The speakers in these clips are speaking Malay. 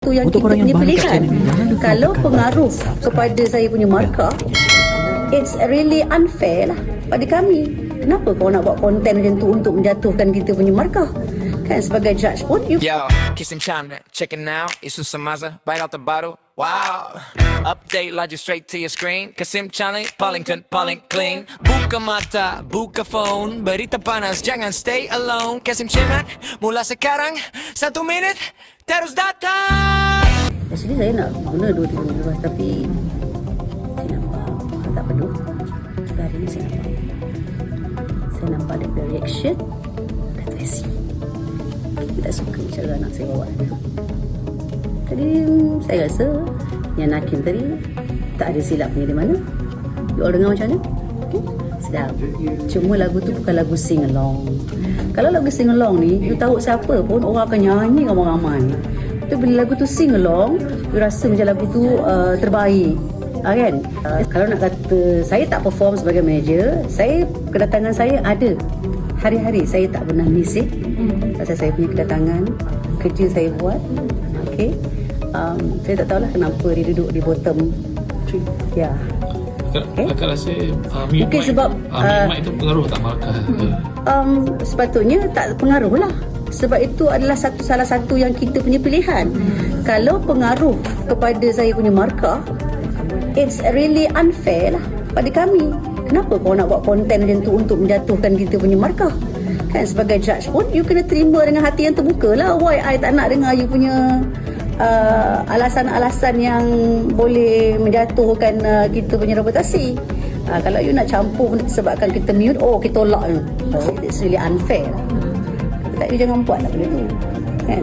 Itu yang kita punya pilihan. Kalau pengaruh kepada saya punya markah, it's really unfair lah pada kami. Kenapa kau nak buat konten macam tu untuk menjatuhkan kita punya markah? Kan sebagai judge pun you... Yo, kissing China, check it now. Isu Samaza, bite out the bottle. Wow. Update logic straight to your screen. Kasim Challenge, Paddington, clean. Buka mata, buka phone. Berita panas, jangan stay alone. Kasim Challenge, mula sekarang 1 minit terus datang. Actually saya nak guna 2-3 minit lepas, tapi saya nampak tak perlu. Hari ni saya nampak ada reaction kat Tracy. Saya tak suka cara anak saya bawa dia. Tadi saya rasa yang Hakim tadi tak ada silapnya di mana. You all dengar macam mana? Sedap. Cuma lagu tu bukan lagu sing along. Kalau lagu sing along ni, you tahu siapa pun orang akan nyanyi ramai-ramai. Tapi bila lagu tu sing along, you rasa macam lagu tu terbaik. Kan? Kalau nak kata saya tak perform sebagai manager, kedatangan saya ada. Hari-hari saya tak pernah miss pasal saya punya kedatangan, kerja saya buat. Okay. Saya tak tahulah kenapa dia duduk di bottom 3. Ya. Kakak rasa mungkin sebab mic itu pengaruh tak markah? Sepatutnya tak pengaruh lah. Sebab itu adalah salah satu yang kita punya pilihan. Kalau pengaruh kepada saya punya markah, it's really unfair lah pada kami. Kenapa kau nak buat konten macam tu untuk menjatuhkan kita punya markah? Kan sebagai judge pun you kena terima dengan hati yang terbuka lah. Why I tak nak dengar you punya alasan-alasan yang boleh menjatuhkan kita punya reputasi. Kalau you nak campur sebabkan kita mute, kita tolak. It's really unfair lah. Tak, you jangan buat lah benda tu. Kan?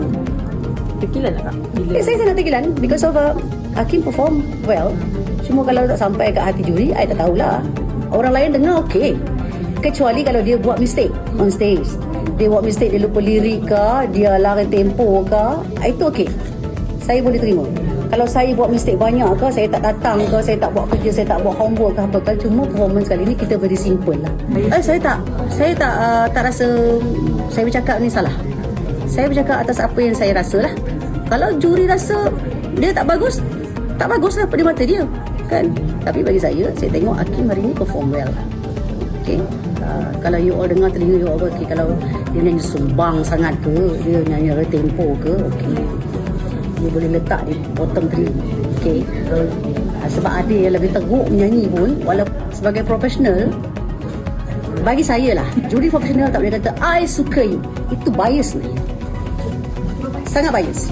Tekilan tak? Saya sangat tekilan because of Hakim perform well. Cuma kalau tak sampai kat hati juri, I tak tahulah. Orang lain dengar okey. Kecuali kalau dia buat mistake on stage. Dia buat mistake, dia lupa lirik ke, dia lari tempo ke, itu okey. Saya boleh terima. Kalau saya buat mistake banyak ke, saya tak datang ke, saya tak buat kerja, saya tak buat homework ke apa ke, cuma performance kali ni kita very simple lah. Saya tak rasa saya bercakap ni salah. Saya bercakap atas apa yang saya rasa lah. Kalau juri rasa dia tak bagus lah pada mata dia, kan? Tapi bagi saya tengok Hakim hari ni perform well. Okay. Kalau you all dengar telinga you all, okay, kalau dia nyanyi sumbang sangat ke, dia nyanyi tempo ke, okay, dia boleh letak di bottom 3. Okay. Sebab ada yang lebih teruk menyanyi pun, walaupun sebagai profesional, bagi saya lah, juri profesional tak boleh kata I suka you. Itu bias ni, sangat bias.